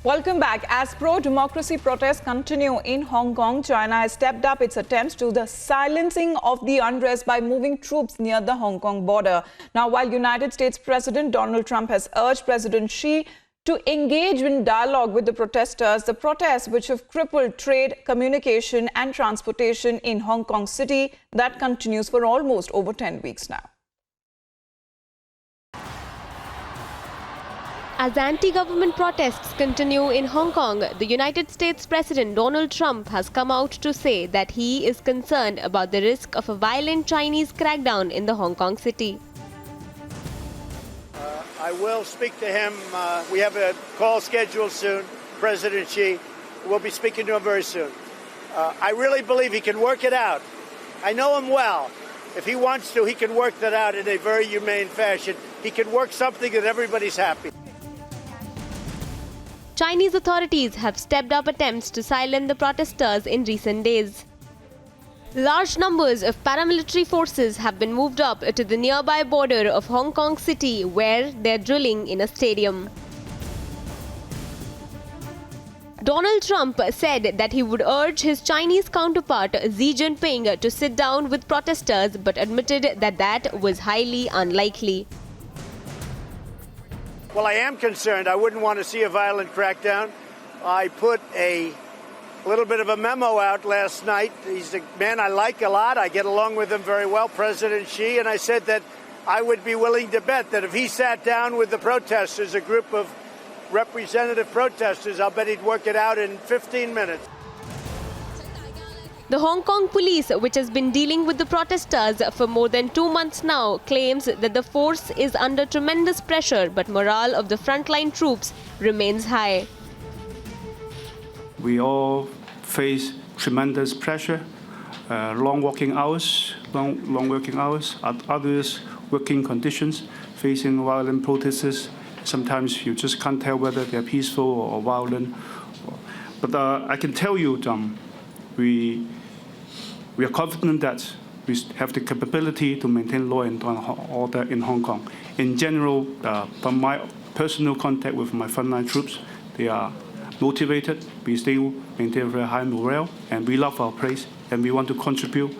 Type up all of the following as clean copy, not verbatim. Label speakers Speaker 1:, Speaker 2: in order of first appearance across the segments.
Speaker 1: Welcome back. As pro-democracy protests continue in Hong Kong, China has stepped up its attempts to the silencing of the unrest by moving troops near the Hong Kong border. Now, while United States President Donald Trump has urged President Xi to engage in dialogue with the protesters, the protests, which have crippled trade, communication and transportation in Hong Kong City, that continues for almost over 10 weeks now.
Speaker 2: As anti-government protests continue in Hong Kong, the United States President Donald Trump has come out to say that he is concerned about the risk of a violent Chinese crackdown in the Hong Kong city.
Speaker 3: I will speak to him. We have a call scheduled soon. President Xi, we'll be speaking to him very soon. I really believe he can work it out. I know him well. If he wants to, he can work that out in a very humane fashion. He can work something that everybody's happy.
Speaker 2: Chinese authorities have stepped up attempts to silence the protesters in recent days. Large numbers of paramilitary forces have been moved up to the nearby border of Hong Kong City, where they're drilling in a stadium. Donald Trump said that he would urge his Chinese counterpart Xi Jinping to sit down with protesters, but admitted that that was highly unlikely.
Speaker 3: Well, I am concerned. I wouldn't want to see a violent crackdown. I put a little bit of a memo out last night. He's a man I like a lot. I get along with him very well, President Xi, and I said that I would be willing to bet that if he sat down with the protesters, a group of representative protesters, I'll bet he'd work it out in 15 minutes.
Speaker 2: The Hong Kong police, which has been dealing with the protesters for more than 2 months now, claims that the force is under tremendous pressure, but morale of the frontline troops remains high.
Speaker 4: We all face tremendous pressure, long working hours, others working conditions, facing violent protests. Sometimes you just can't tell whether they're peaceful or violent. But I can tell you, we are confident that we have the capability to maintain law and order in Hong Kong. In general, from my personal contact with my frontline troops, they are motivated. We still maintain very high morale, and we love our place, and we want to contribute.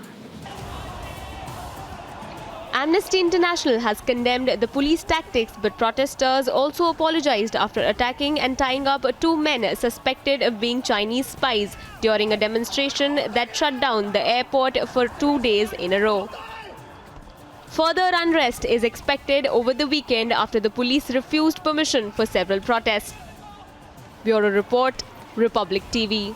Speaker 2: Amnesty International has condemned the police tactics, but protesters also apologized after attacking and tying up 2 men suspected of being Chinese spies during a demonstration that shut down the airport for 2 days in a row. Further unrest is expected over the weekend after the police refused permission for several protests. Bureau Report, Republic TV.